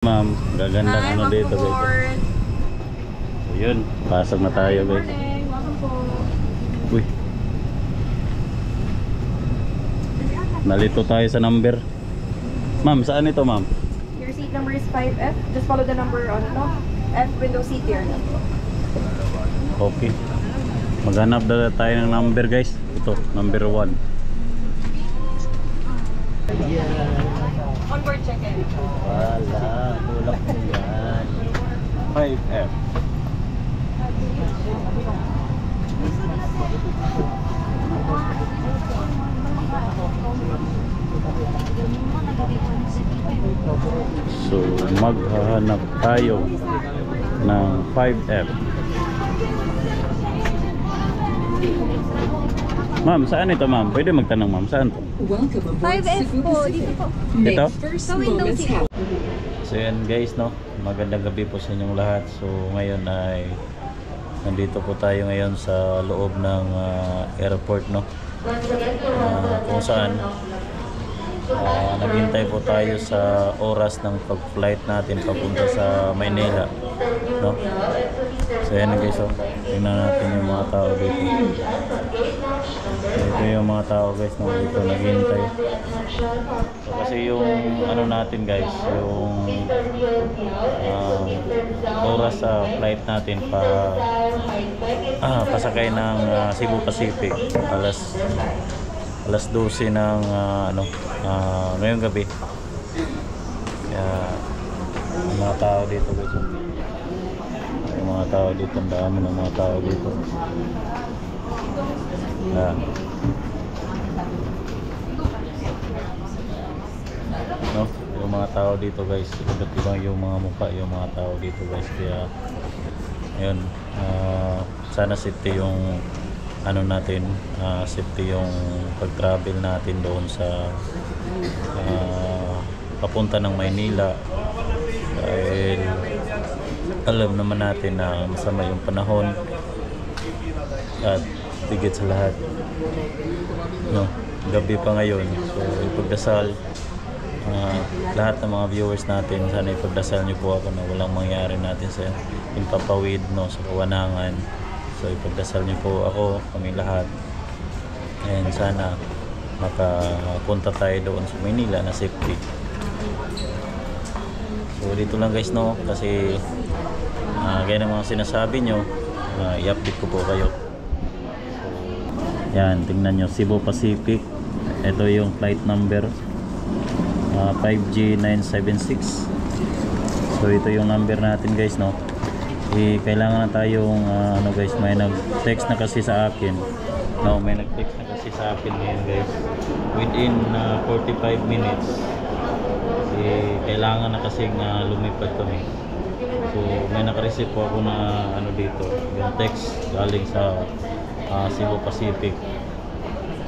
Ma'am, gagandang ano dito guys. So yun, pasok na tayo guys. Uy. Nalito tayo sa number. Ma'am, saan ito ma'am? Your seat number is 5F. Just follow the number on top. F window seat here. Okay. Maghanap na tayo ng number guys. Ito, number 1. Onboard check-in. Wala, tulak mo yan. 5F. So, maghahanap tayo ng 5F. Ma'am, saan ito ma'am? Pwede magtanong ma'am, saan to? 5F po, dito po. Ito? Sa window seat. So yan guys, no, magandang gabi po sa inyong lahat. So ngayon ay nandito po tayo ngayon sa loob ng airport, no, kung saan naghintay po tayo sa oras ng pag-flight natin papunta sa Maynila, no. So yan guys, so tingnan natin yung mga tao dito. So, ito yung mga tao guys, no, dito naghintay. So kasi yung ano natin guys, yung oras sa flight natin pasakay ng Cebu Pacific alas 12 ng ngayong gabi. Kaya yung mga tao dito guys, yung mga tao dito, ang dami ng mga tao dito. No, yung mga tao dito guys, iba't ibang yung mga mukha yung mga tao dito guys. Kaya ayun, sana safety yung ano natin, safety yung pag-travel natin doon sa papunta ng Maynila, dahil alam naman natin na masama yung panahon at higit sa lahat, no, gabi pa ngayon. So ipagdasal lahat ng mga viewers natin, sana ipagdasal niyo po ako na walang mangyari natin sa impapawid, no, sa kawanangan. So ipagdasal niyo po ako, kami lahat, and sana makapunta tayo doon sa Manila na safety. So dito lang guys, no, kasi gaya ng mga sinasabi nyo, i-update ko po kayo. So yan, tingnan nyo, Cebu Pacific, ito yung flight number 5G976. So ito yung number natin guys, no. Kailangan na tayong ano guys, may nag-text na kasi sa akin, no, may nag-text na kasi sa akin ngayon guys, within 45 minutes kailangan na kasing lumipad kami. So may naka-receive po ako na ano dito, yung text galing sa Cebu Pacific.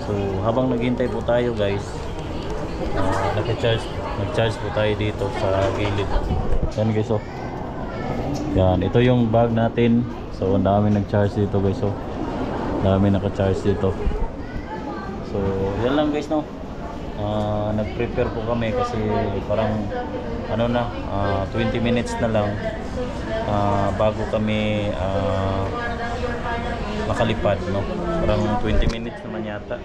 So habang naghintay po tayo guys, nag-charge po tayo dito sa gilid. Yan guys, oh. Yan, ito yung bag natin. So ang dami nag-charge dito guys, oh. Dami naka-charge dito. So yan lang guys, no. Nag-prepare po kami kasi parang ano na, 20 minutes na lang bago kami makalipad, no. Parang 20 minutes naman yata.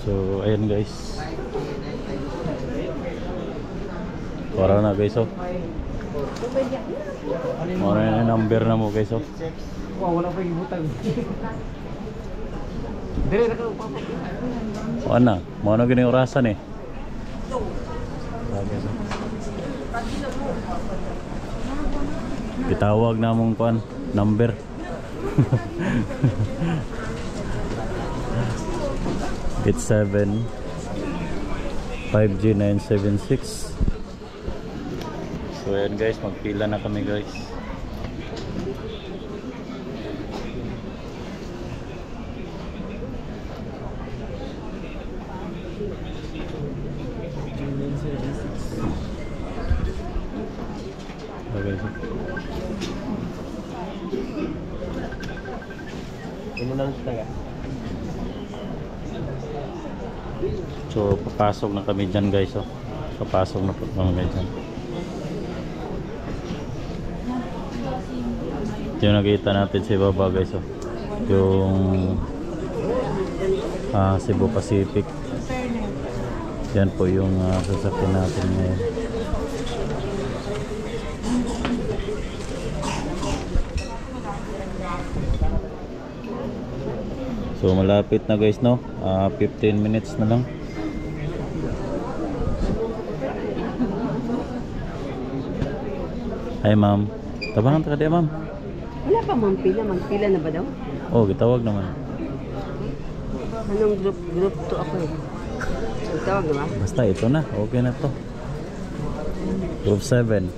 So ayan guys, para na guys, oh. Mara na number na mo guys, oh. Wala pa yung butang. Ano? Mo na gini orasan eh. Itawag na mong kuan number. It's 7 5G976. So ayan guys, magpila na kami guys. Okay. Inunang taga. So papasok na kami dyan guys. Oh. Papasok na po kami dyan. Yung nakita natin sa ibaba guys. Oh. Yung Cebu Pacific. Yan po yung sasakyan natin ngayon. So malapit na guys, no? 15 minutes na lang. Hi ma'am. Tabangan ka ma'am. Wala pa ma'am pila? Magpila na ba daw? Oh, gitawag naman. Anong group to ako eh? Tawag diba? Basta ito na, okay na to. Group 7.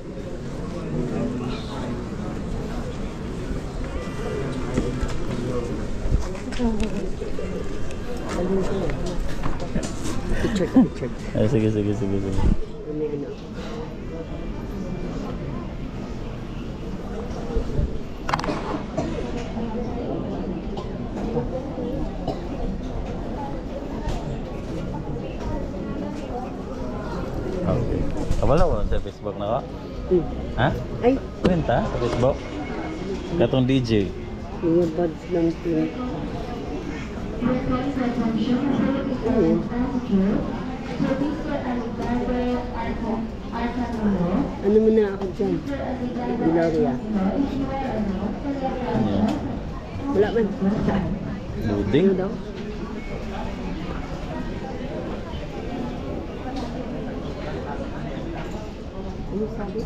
Picture. Ay, sige. Ano ano? Okay. Kabala ko sa Facebook na ka? Ha? Ay, Kwenta sa Facebook? Katong DJ. yung buds ng pink. Ayun. Ano mo na ako dyan? Gloria. Ano yan? Wala man. Loading? Ano daw? Ano sabi?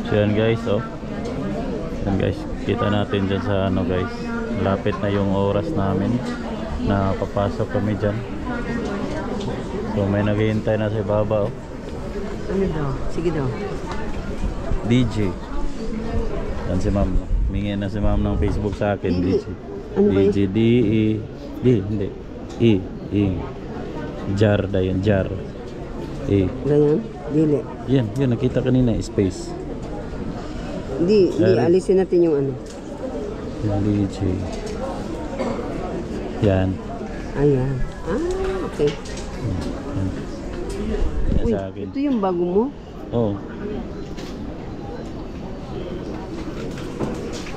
So yan guys, oh. Yan guys, kita natin dyan sa ano guys. Lapit na yung oras namin na papasok kami dyan. So may naghihintay na sa ibaba, oh. Ano daw? Sige daw. DJ. Yan si ma'am. Mingin na si ma'am ng Facebook sa akin, DJ. Ano ba yun? DJ, D-E. Hindi. E. Jar da yun, jar. E. Ganyan? Dili. Yan, nakita kanina, space. Hindi, Sorry. alisin natin yung ano. Yung DJ. Yan. Ayan. Okay. Yan. Yan Uy, sa akin. ito yung bago mo? Oh.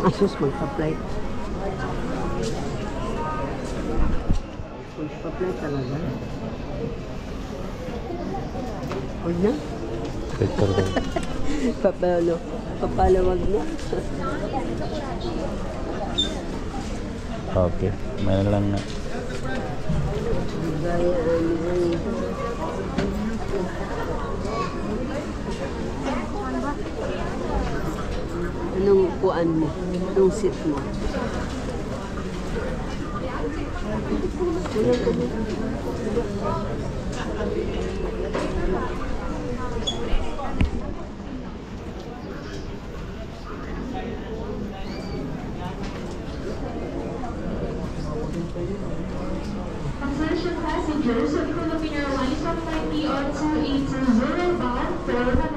Asus, magpa-flight. Magpa-flight talaga. Huwag na. Picture ko. Papalawag na. Okay. Mayroon lang na. Anong kuan mo? Anong seat mo? Attention passengers of Philippine Airlines on flight PR2820 bound for Manila.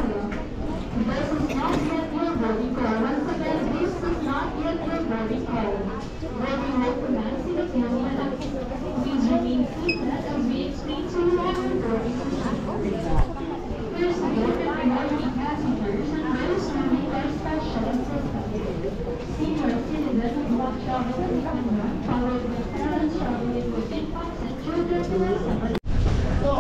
This is not yet your boarding call. Once again, this is not yet your boarding call. Boarding will commence in a few minutes. Please remain seated as we explain to you our boarding procedure. First, good morning passengers and those who need our special assistance. Senior citizens who want travel with someone, followed by parents traveling with infants and children to the summer. So,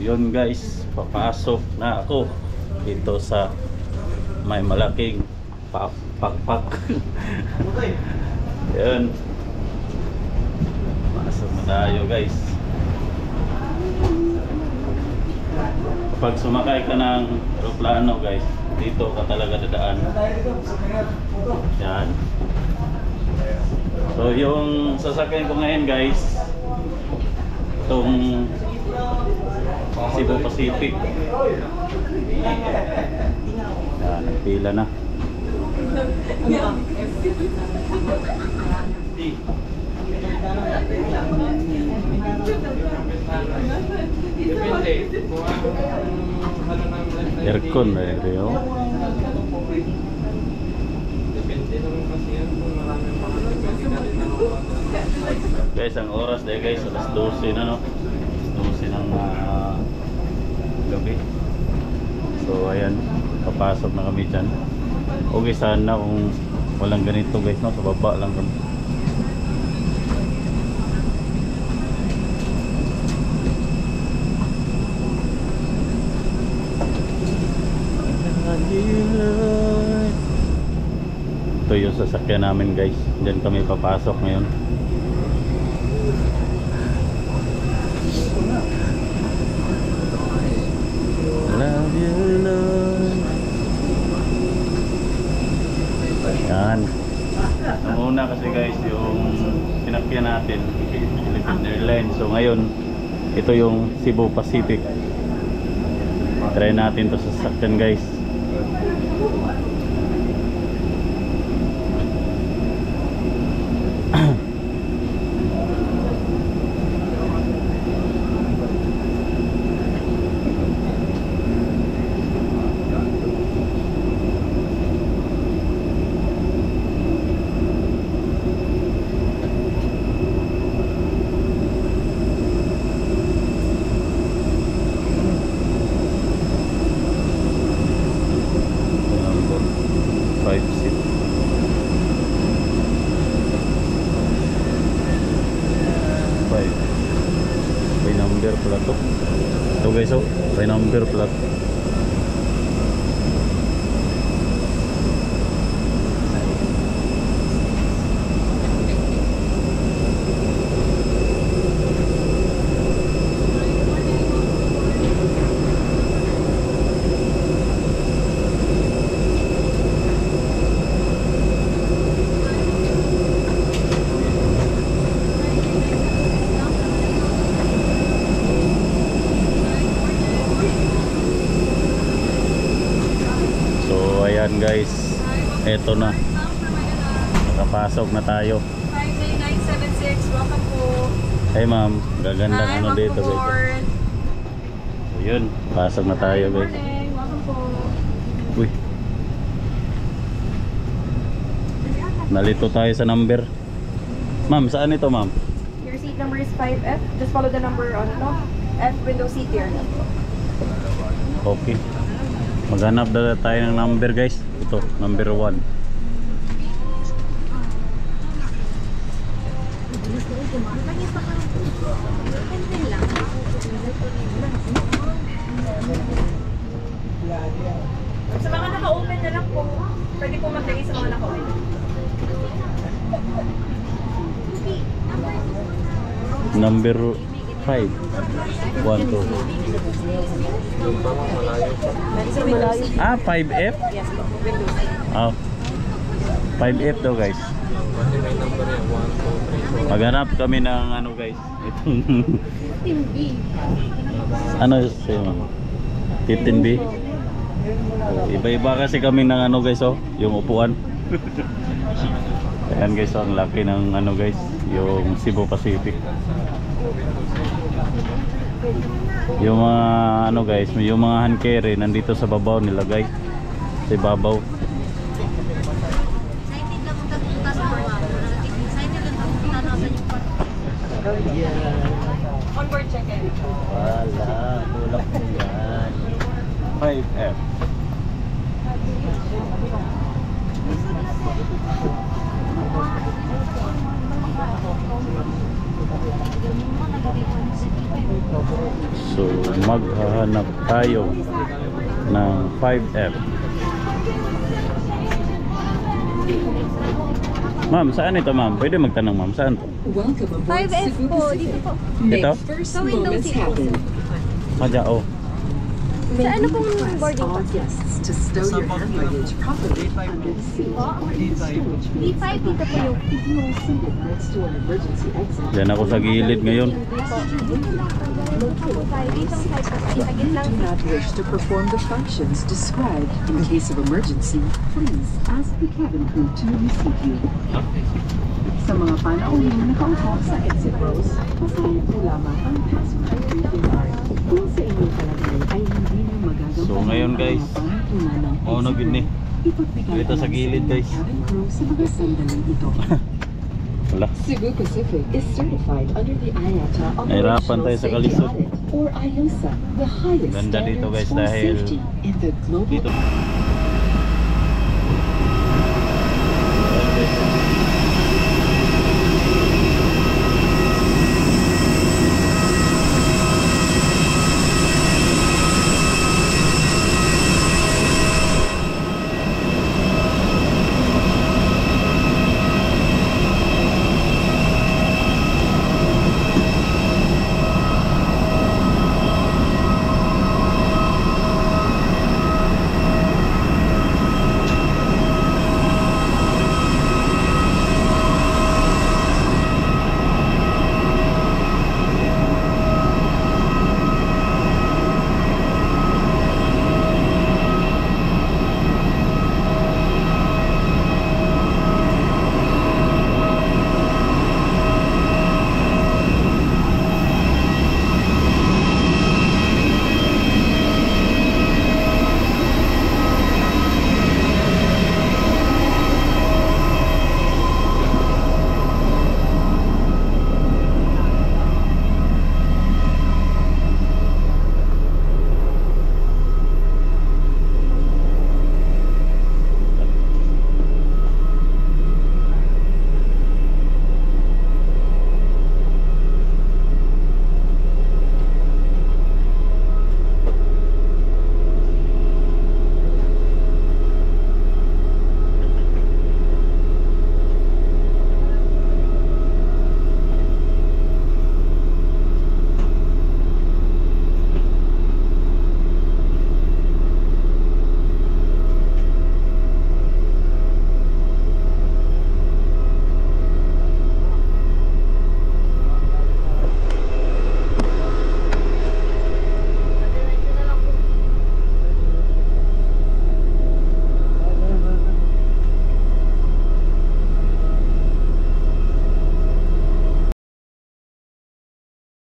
yun guys, papasok na ako dito sa may malaking pakpak. Yun. Pasok na tayo guys. Kapag sumakay ka ng aeroplano guys, dito ka talaga dadaan. Yan. So yung sasakyan ko ngayon guys, itong Cebu Pacific. Yan, nagpila na. Aircon na rin. Guys, ang oras dahil guys, alas 12 na, no? Alas 12 ng gabi. So ayan, papasok na kami dyan. Okay sana kung walang ganito guys, no? Sa baba lang kami. Ito yung sasakyan namin guys. Diyan kami papasok ngayon. Love you Lord. Yan. Ang una kasi guys yung sinakyan natin Philippine Airlines. So ngayon ito yung Cebu Pacific. Try natin to sa sasakyan guys. By number pala to. Ito guys, oh, by number pala. Ayan guys, eto na, nakapasok na tayo. 59976, welcome po. Hey ma'am, gagandang ano dito guys. So yun, pasok na tayo guys. Morning, welcome po. Uy, nalito tayo sa number. Ma'am, saan ito ma'am? Your seat number is 5F. Just follow the number on F window seat here. Okay. Maghanap na tayo ng number guys. Ito, number 1. Sa mga naka-open na lang po, pwede po maglagay sa mga naka-open. Number 5. 1, 2. Ah, 5F? Yes po, window seat. Ah, 5F daw guys. Maghanap kami ng ano guys. Itong 15B. ano sa'yo ma'am? 15B? Iba-iba kasi kami ng ano guys, oh, yung upuan. Ayan guys, oh, ang laki ng ano guys, yung Cebu Pacific. Yung mga ano guys, yung mga hand carry nandito sa babaw nila guys. Sa babaw. Onboard check-in. Wala, tulak mo yan. 5F. So maghahanap tayo ng 5F. Ma'am, saan ito ma'am? Pwede magtanong ma'am, saan to? 5F po, dito po. Dito? Sa window seat po. Madya, oh. Sa ano pong boarding all pass? guests to stow your hand luggage properly under the seat or in the storage bin. D5 dito po yung. If you are seated next to an emergency exit, Diyan ako sa gilid ngayon. if you do not wish to perform the functions described in case of emergency, please ask the cabin crew to receive you. Sa mga panauhin na nakaupo sa exit rows, pasahin po lamang ang passenger briefing card. Kung sa inyong kalagay ay hindi na magagawa So, ngayon, guys, na gid ni. Dito sa gilid, guys. Cabin crew sa mga sandaling ito. Wala. Cebu Pacific is certified under the IATA Nahirapan tayo sa kalisod. or IOSA, the highest Ganda dito, standards guys, for dahil safety in the global dito